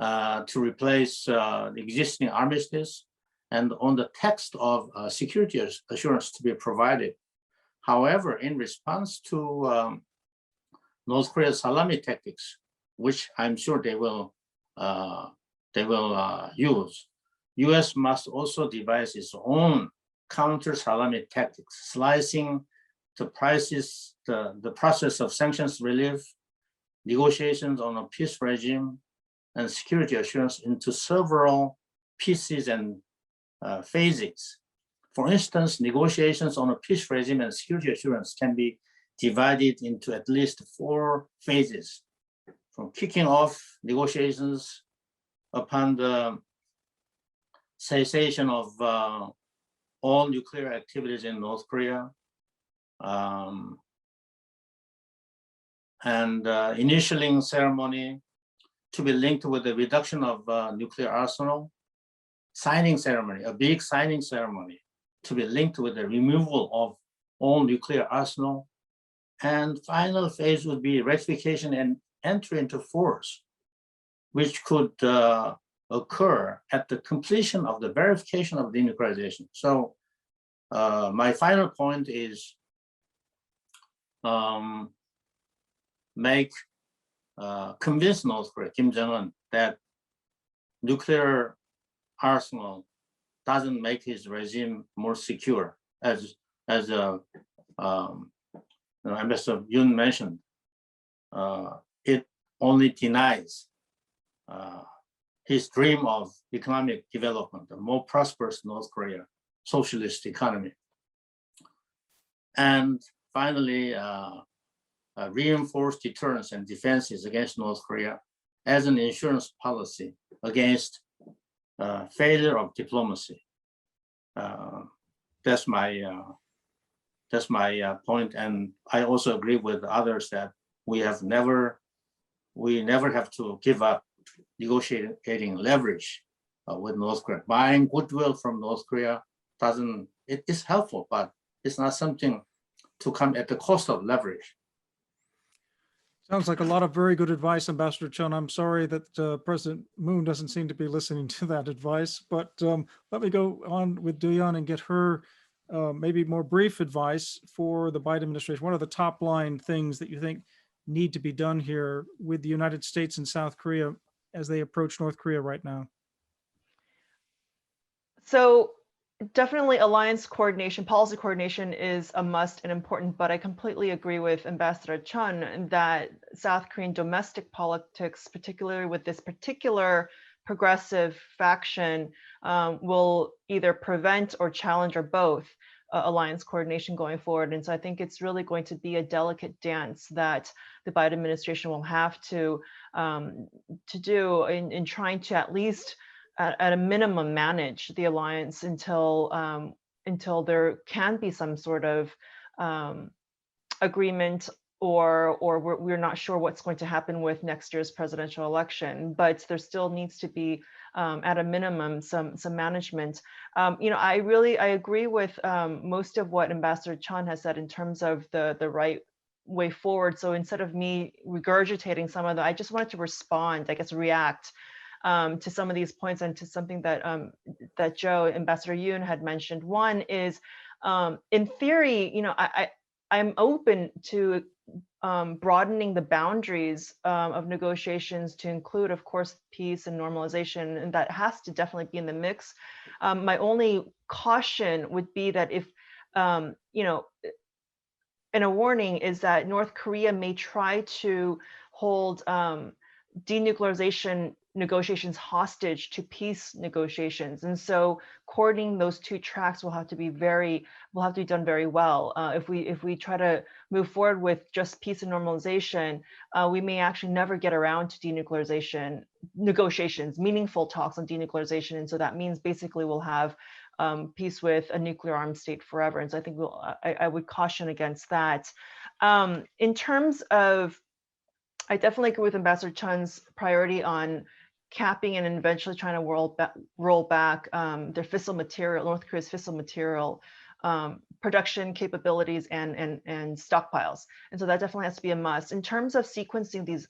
to replace the existing armistice, and on the text of security assurance to be provided. However, in response to North Korea's salami tactics, which I'm sure they will use, U.S. must also devise its own counter salami tactics, slicing the process of sanctions relief, negotiations on a peace regime, and security assurance into several pieces and phases. For instance, negotiations on a peace regime and security assurance can be divided into at least 4 phases, from kicking off negotiations upon the cessation of all nuclear activities in North Korea, and initialing ceremony to be linked with the reduction of nuclear arsenal, signing ceremony, a big signing ceremony to be linked with the removal of all nuclear arsenal, and final phase would be ratification and entry into force, which could occur at the completion of the verification of denuclearization. So my final point is convince North Korea, Kim Jong-un, that nuclear arsenal doesn't make his regime more secure, as Ambassador Yung mentioned. It only denies his dream of economic development, a more prosperous North Korea, socialist economy. And finally, reinforce deterrence and defenses against North Korea as an insurance policy against failure of diplomacy. That's my point, and I also agree with others that we never have to give up negotiating leverage with North Korea. Buying goodwill from North Korea it is helpful, but it's not something to come at the cost of leverage. Sounds like a lot of very good advice, Ambassador Chun. I'm sorry that President Moon doesn't seem to be listening to that advice, but let me go on with Duyeon and get her maybe more brief advice for the Biden administration. What are the top line things that you think need to be done here with the United States and South Korea as they approach North Korea right now? So definitely alliance coordination, policy coordination is a must and important, but I completely agree with Ambassador Chun that South Korean domestic politics, particularly with this particular progressive faction, will either prevent or challenge or both alliance coordination going forward. And so I think it's really going to be a delicate dance that the Biden administration will have to do in trying to at least at a minimum manage the alliance until there can be some sort of agreement, or we're not sure what's going to happen with next year's presidential election. But there still needs to be at a minimum some management. I agree with most of what Ambassador Chun has said in terms of the right way forward. So instead of me regurgitating some of them, I just wanted to respond, I guess react to some of these points and to something that Ambassador Yoon had mentioned. One is, in theory, I'm open to broadening the boundaries of negotiations to include, of course, peace and normalization, and that has to definitely be in the mix. My only caution would be that if, and a warning is that North Korea may try to hold denuclearization negotiations hostage to peace negotiations, and so coordinating those two tracks will have to be done very well. If we try to move forward with just peace and normalization, we may actually never get around to denuclearization negotiations, meaningful talks on denuclearization, and so that means basically we'll have peace with a nuclear armed state forever. And so I think I would caution against that. In terms of, I definitely agree with Ambassador Chun's priority on capping and eventually trying to roll back their fissile material, North Korea's fissile material production capabilities and stockpiles. And so that definitely has to be a must. In terms of sequencing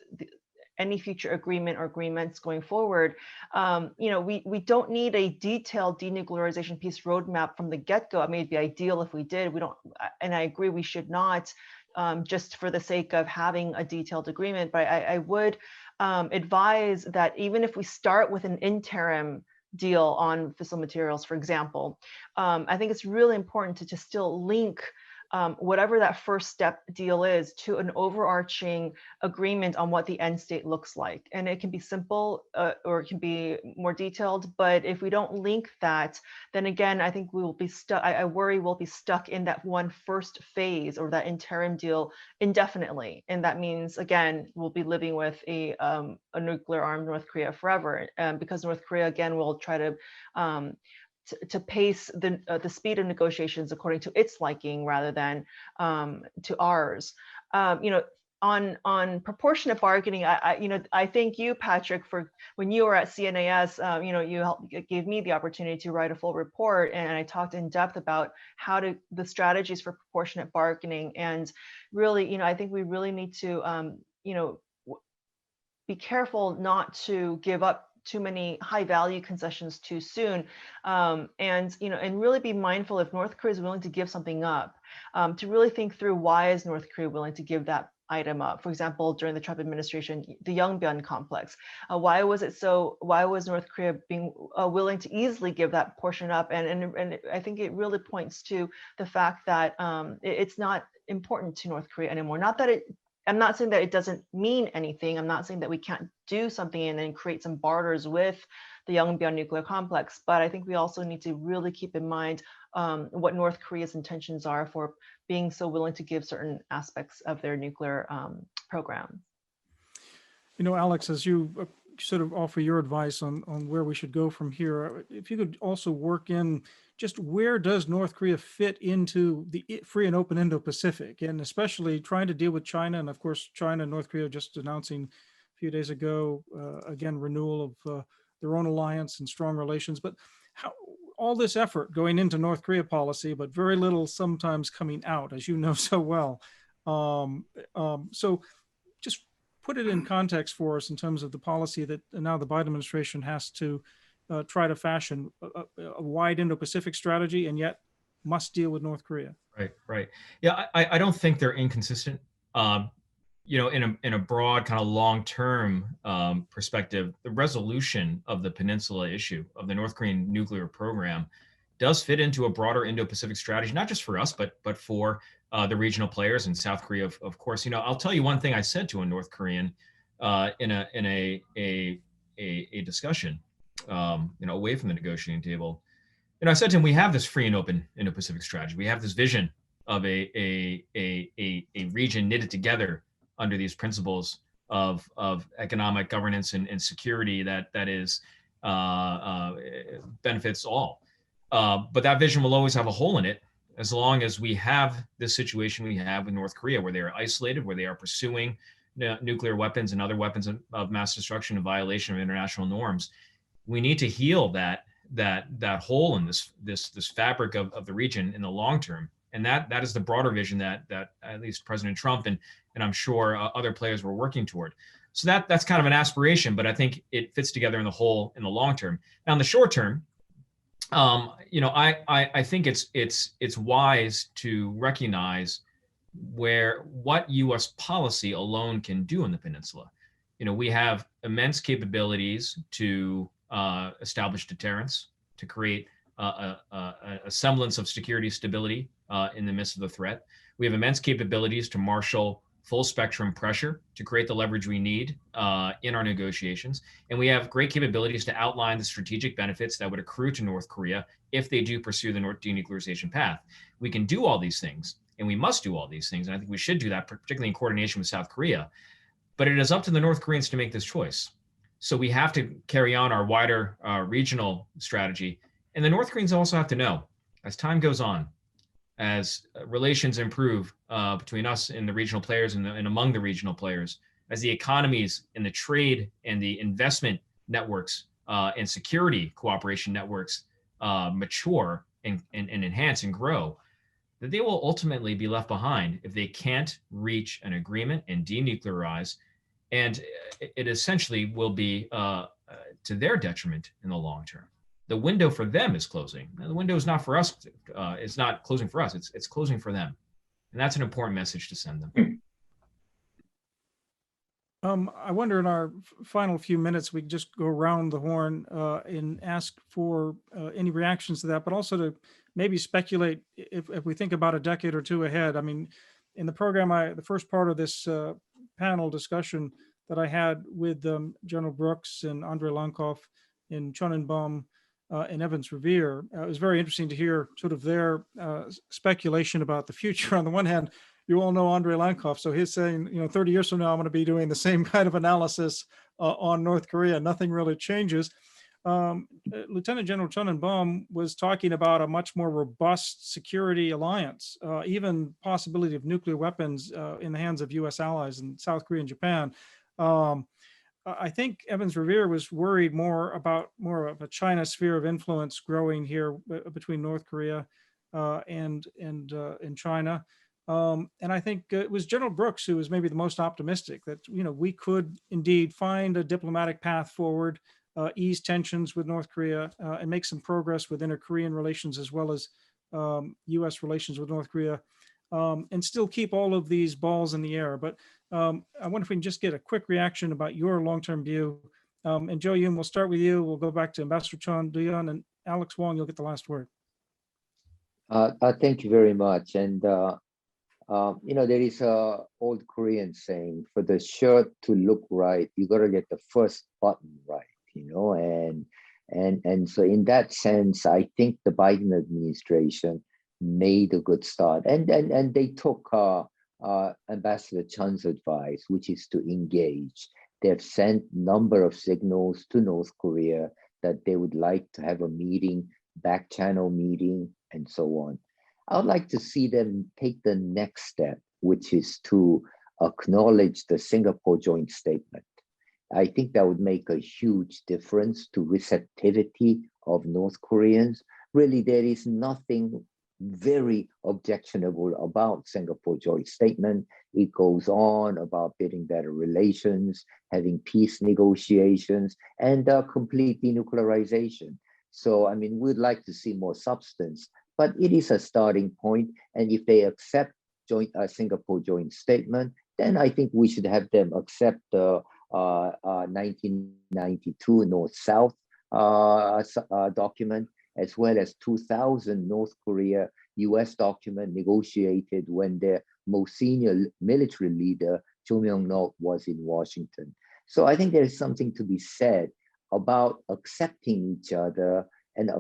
any future agreement or agreements going forward, we don't need a detailed denuclearization peace roadmap from the get-go. I mean, it'd be ideal if we did. We don't, and I agree we should not, just for the sake of having a detailed agreement. But I would advise that even if we start with an interim deal on fissile materials, for example, I think it's really important to just still link whatever that first step deal is to an overarching agreement on what the end state looks like. And it can be simple or it can be more detailed, but if we don't link that, then again, I think we will be stuck. I worry we'll be stuck in that one first phase or that interim deal indefinitely. And that means, again, we'll be living with a nuclear armed North Korea forever, because North Korea, again, will try to pace the speed of negotiations according to its liking rather than to ours. On proportionate bargaining, I thank you, Patrick, for when you were at CNAS. You gave me the opportunity to write a full report, and I talked in depth about the strategies for proportionate bargaining. And really, I think we really need to, be careful not to give up too many high value concessions too soon, and really be mindful if North Korea is willing to give something up, to really think through why is North Korea willing to give that item up. For example, during the Trump administration, the Yongbyon complex, why was North Korea being willing to easily give that portion up? And I think it really points to the fact that it's not important to North Korea anymore. I'm not saying that it doesn't mean anything. I'm not saying that we can't do something and then create some barters with the Yongbyon nuclear complex, but I think we also need to really keep in mind what North Korea's intentions are for being so willing to give certain aspects of their nuclear program. Alex, as you sort of offer your advice on where we should go from here, if you could also work in just where does North Korea fit into the free and open Indo-Pacific, and especially trying to deal with China. And of course, China and North Korea just announcing a few days ago, again, renewal of their own alliance and strong relations. But how all this effort going into North Korea policy, but very little sometimes coming out, as you know so well. So just put it in context for us in terms of the policy that now the Biden administration has to try to fashion a wide Indo-Pacific strategy, and yet must deal with North Korea. Right. Yeah, I don't think they're inconsistent. In a broad kind of long-term perspective, the resolution of the peninsula issue of the North Korean nuclear program does fit into a broader Indo-Pacific strategy, not just for us, but for the regional players and South Korea, of course. I'll tell you one thing I said to a North Korean in a discussion, away from the negotiating table. I said to him, we have this free and open Indo-Pacific strategy. We have this vision of a region knitted together under these principles of economic governance and security that is benefits all. But that vision will always have a hole in it as long as we have this situation we have with North Korea, where they are isolated, where they are pursuing nuclear weapons and other weapons of mass destruction in violation of international norms. We need to heal that hole in this fabric of the region in the long term. And that is the broader vision that at least President Trump and I'm sure other players were working toward. So that's kind of an aspiration, but I think it fits together in the whole in the long term. Now in the short term, I think it's wise to recognize what U.S. policy alone can do in the peninsula. We have immense capabilities to establish deterrence, to create a semblance of security stability in the midst of the threat. We have immense capabilities to marshal full spectrum pressure to create the leverage we need in our negotiations. And we have great capabilities to outline the strategic benefits that would accrue to North Korea if they do pursue the denuclearization path. We can do all these things, and we must do all these things. And I think we should do that, particularly in coordination with South Korea. But it is up to the North Koreans to make this choice. So we have to carry on our wider regional strategy. And the North Koreans also have to know, as time goes on, as relations improve between us and the regional players and among the regional players, as the economies and the trade and the investment networks and security cooperation networks mature and enhance and grow, that they will ultimately be left behind if they can't reach an agreement and denuclearize. And it essentially will be to their detriment in the long term. The window for them is closing. Now, the window is not for us. It's not closing for us. It's closing for them. And that's an important message to send them. I wonder in our final few minutes, we can just go around the horn and ask for any reactions to that, but also to maybe speculate if we think about a decade or two ahead. I mean, in the program, the first part of this panel discussion that I had with General Brooks and Andrei Lankov and Chun and Bum and Evans Revere, it was very interesting to hear sort of their speculation about the future. On the one hand, you all know Andrei Lankov, so he's saying, 30 years from now, I'm going to be doing the same kind of analysis on North Korea. Nothing really changes. Lieutenant General Chun and Bum was talking about a much more robust security alliance, even possibility of nuclear weapons in the hands of U.S. allies in South Korea and Japan. I think Evans Revere was worried more of a China sphere of influence growing here between North Korea and China. And I think it was General Brooks who was maybe the most optimistic that, we could indeed find a diplomatic path forward, ease tensions with North Korea, and make some progress with inter-Korean relations as well as U.S. relations with North Korea, and still keep all of these balls in the air. But I wonder if we can just get a quick reaction about your long-term view. And Joe Yoon, we'll start with you. We'll go back to Ambassador Chun, Duyeon, and Alex Wong. You'll get the last word. Thank you very much. And there is a old Korean saying, for the shirt to look right, you got to get the first button right, and so in that sense, I think the Biden administration made a good start, and they took Ambassador Chun's advice, which is to engage. They have sent number of signals to North Korea that they would like to have a meeting, back channel meeting, and so on. I would like to see them take the next step, which is to acknowledge the Singapore joint statement. I think that would make a huge difference to receptivity of North Koreans. Really, there is nothing very objectionable about Singapore joint statement. It goes on about building better relations, having peace negotiations, and complete denuclearization. So, I mean, we'd like to see more substance, but it is a starting point. And if they accept Singapore joint statement, then I think we should have them accept the 1992 North-South document, as well as 2000 North Korea US document negotiated when their most senior military leader, Cho Myung-nok, was in Washington. So I think there is something to be said about accepting each other and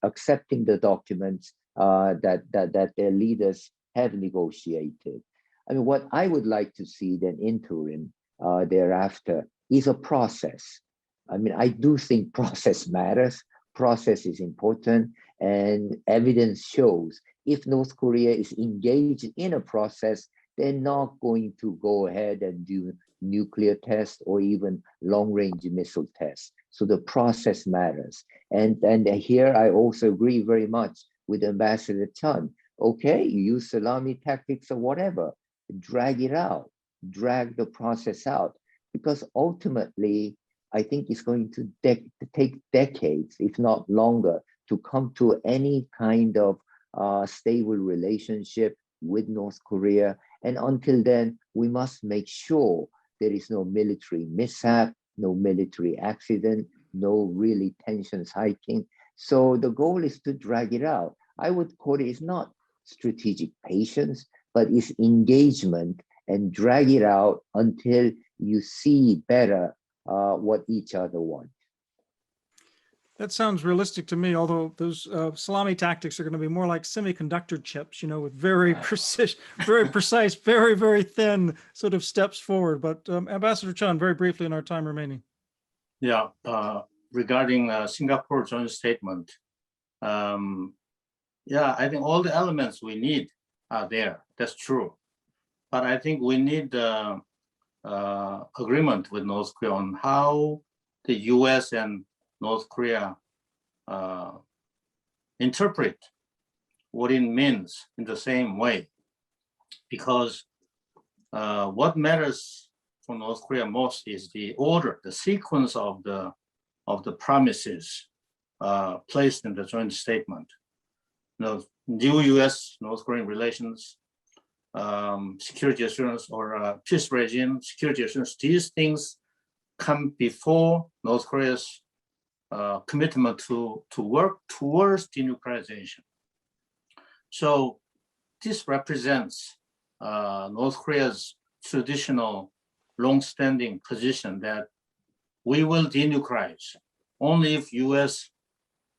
accepting the documents that their leaders have negotiated. I mean, what I would like to see then interim thereafter is a process. I mean, I do think process matters. Process is important, and evidence shows if North Korea is engaged in a process, they're not going to go ahead and do nuclear tests or even long-range missile tests. So the process matters. And here I also agree very much with Ambassador Chun. Okay, you use salami tactics or whatever, drag it out, drag the process out, because ultimately, I think it's going to take decades, if not longer, to come to any kind of stable relationship with North Korea. And until then, we must make sure there is no military mishap, no military accident, no really tensions hiking. So the goal is to drag it out. I would call it, it's not strategic patience, but it's engagement, and drag it out until you see better what each other want. That sounds realistic to me, although those salami tactics are going to be more like semiconductor chips, with very precise, very, very thin sort of steps forward. But Ambassador Chun, very briefly in our time remaining. Yeah, regarding Singapore joint statement, yeah, I think all the elements we need are there. That's true. But I think we need agreement with North Korea on how the US and North Korea interpret what it means in the same way. Because what matters for North Korea most is the order, the sequence of the promises placed in the joint statement. New US North Korean relations, security assurance or peace regime, security assurance, these things come before North Korea's commitment to work towards denuclearization. So this represents North Korea's traditional long-standing position that we will denuclearize only if US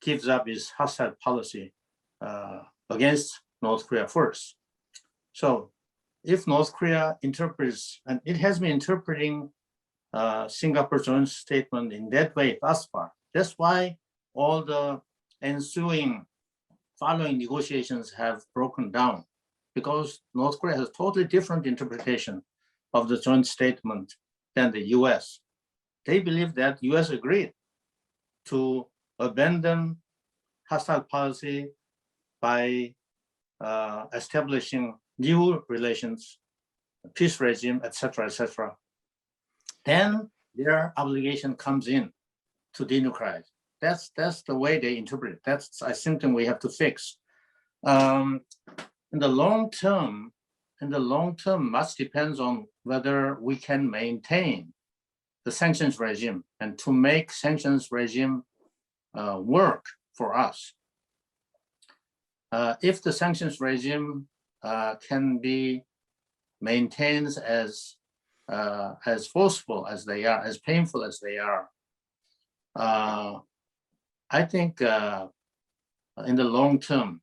gives up its hostile policy against North Korea first. So if North Korea interprets, and it has been interpreting Singapore joint statement in that way thus far, that's why all the ensuing following negotiations have broken down, because North Korea has a totally different interpretation of the joint statement than the US. They believe that US agreed to abandon hostile policy by establishing new relations, peace regime, etc., etc. Then their obligation comes in to denuclearize. That's the way they interpret it. That's, I think, something we have to fix. In the long term, much depends on whether we can maintain the sanctions regime, and to make sanctions regime work for us. If the sanctions regime can be maintained as forceful as they are, as painful as they are, I think in the long term,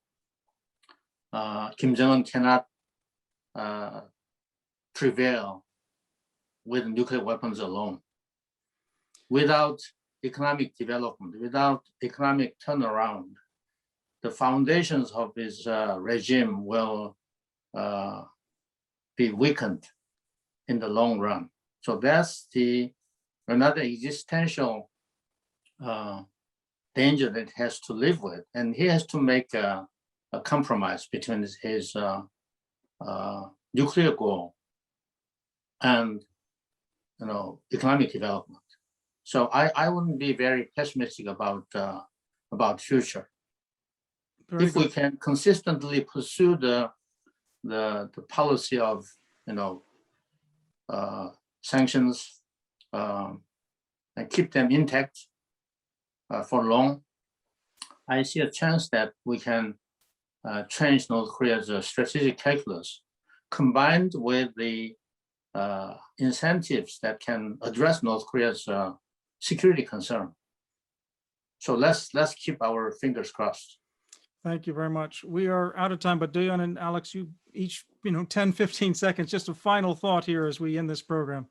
Kim Jong-un cannot prevail with nuclear weapons alone. Without economic development, without economic turnaround, the foundations of this regime will be weakened in the long run. So that's another existential danger that he has to live with, and he has to make a compromise between his nuclear goal and economic development. So I wouldn't be very pessimistic about future. If we can consistently pursue the policy of sanctions and keep them intact for long, I see a chance that we can change North Korea's strategic calculus, combined with the incentives that can address North Korea's security concern. So let's keep our fingers crossed. Thank you very much. We are out of time, but Duyeon and Alex, you each, 10, 15 seconds, just a final thought here as we end this program.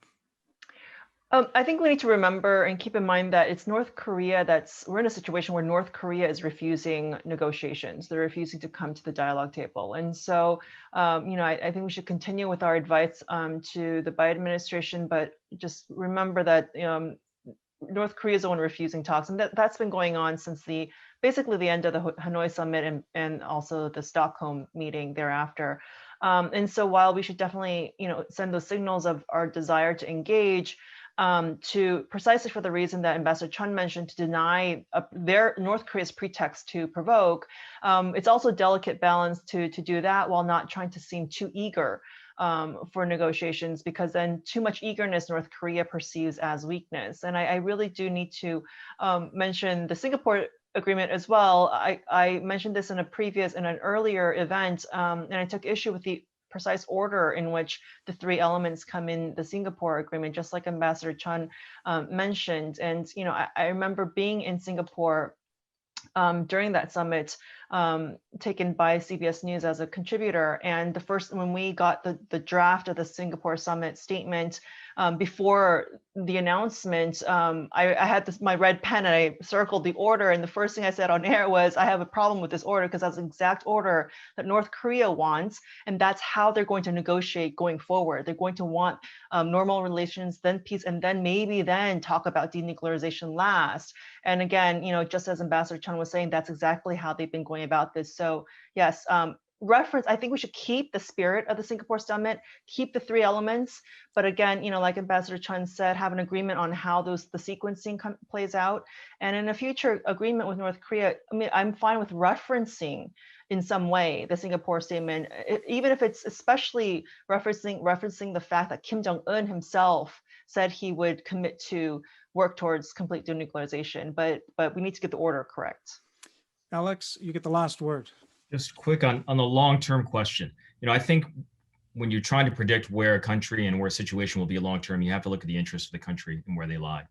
I think we need to remember and keep in mind that it's North Korea we're in a situation where North Korea is refusing negotiations. They're refusing to come to the dialogue table. And so, I think we should continue with our advice to the Biden administration, but just remember that North Korea is the one refusing talks. And that's been going on since basically the end of the Hanoi summit and also the Stockholm meeting thereafter. And so while we should definitely, send those signals of our desire to engage, to precisely for the reason that Ambassador Chun mentioned, to deny their North Korea's pretext to provoke, it's also a delicate balance to do that while not trying to seem too eager for negotiations, because then too much eagerness North Korea perceives as weakness. And I really do need to mention the Singapore agreement as well. I mentioned this in an earlier event, and I took issue with the precise order in which the three elements come in the Singapore agreement, just like Ambassador Chun mentioned. And I remember being in Singapore during that summit, taken by CBS News as a contributor. And when we got the draft of the Singapore summit statement, before the announcement, I had my red pen and I circled the order. And the first thing I said on air was, I have a problem with this order because that's the exact order that North Korea wants. And that's how they're going to negotiate going forward. They're going to want normal relations, then peace, and then talk about denuclearization last. And again, just as Ambassador Chun was saying, that's exactly how they've been going about this. So yes, I think we should keep the spirit of the Singapore summit, keep the three elements, but again, like Ambassador Chun said, have an agreement on how the sequencing plays out. And in a future agreement with North Korea, I'm fine with referencing in some way the Singapore statement, even if it's especially referencing the fact that Kim Jong-un himself said he would commit to work towards complete denuclearization, but we need to get the order correct. Alex, you get the last word. Just quick on the long-term question. I think when you're trying to predict where a country and where a situation will be long-term, you have to look at the interests of the country and where they lie.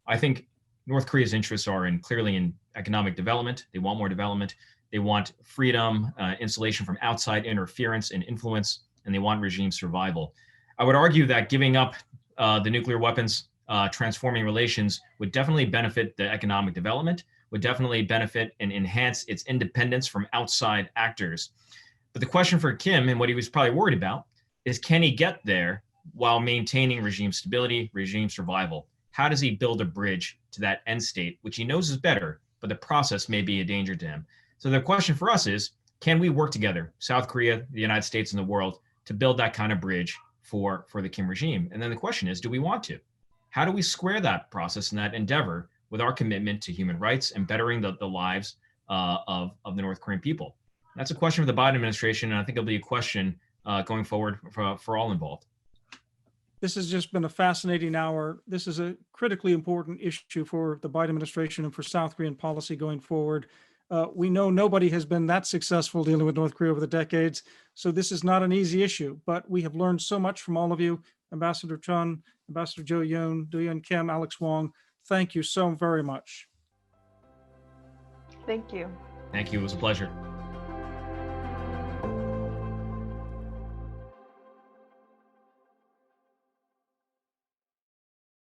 I think North Korea's interests are clearly in economic development. They want more development. They want freedom, insulation from outside interference and influence, and they want regime survival. I would argue that giving up the nuclear weapons, transforming relations would definitely benefit the economic development, would definitely benefit and enhance its independence from outside actors. But the question for Kim, and what he was probably worried about, is can he get there while maintaining regime stability, regime survival? How does he build a bridge to that end state, which he knows is better, but the process may be a danger to him? So the question for us is, can we work together, South Korea, the United States, and the world, to build that kind of bridge for the Kim regime? And then the question is, do we want to? How do we square that process and that endeavor with our commitment to human rights and bettering the lives of the North Korean people? That's a question for the Biden administration, and I think it'll be a question going forward for all involved. This has just been a fascinating hour. This is a critically important issue for the Biden administration and for South Korean policy going forward. We know nobody has been that successful dealing with North Korea over the decades, so this is not an easy issue, but we have learned so much from all of you. Ambassador Chun, Ambassador Duyeon Kim, Alex Wong, thank you so very much. Thank you. Thank you. It was a pleasure.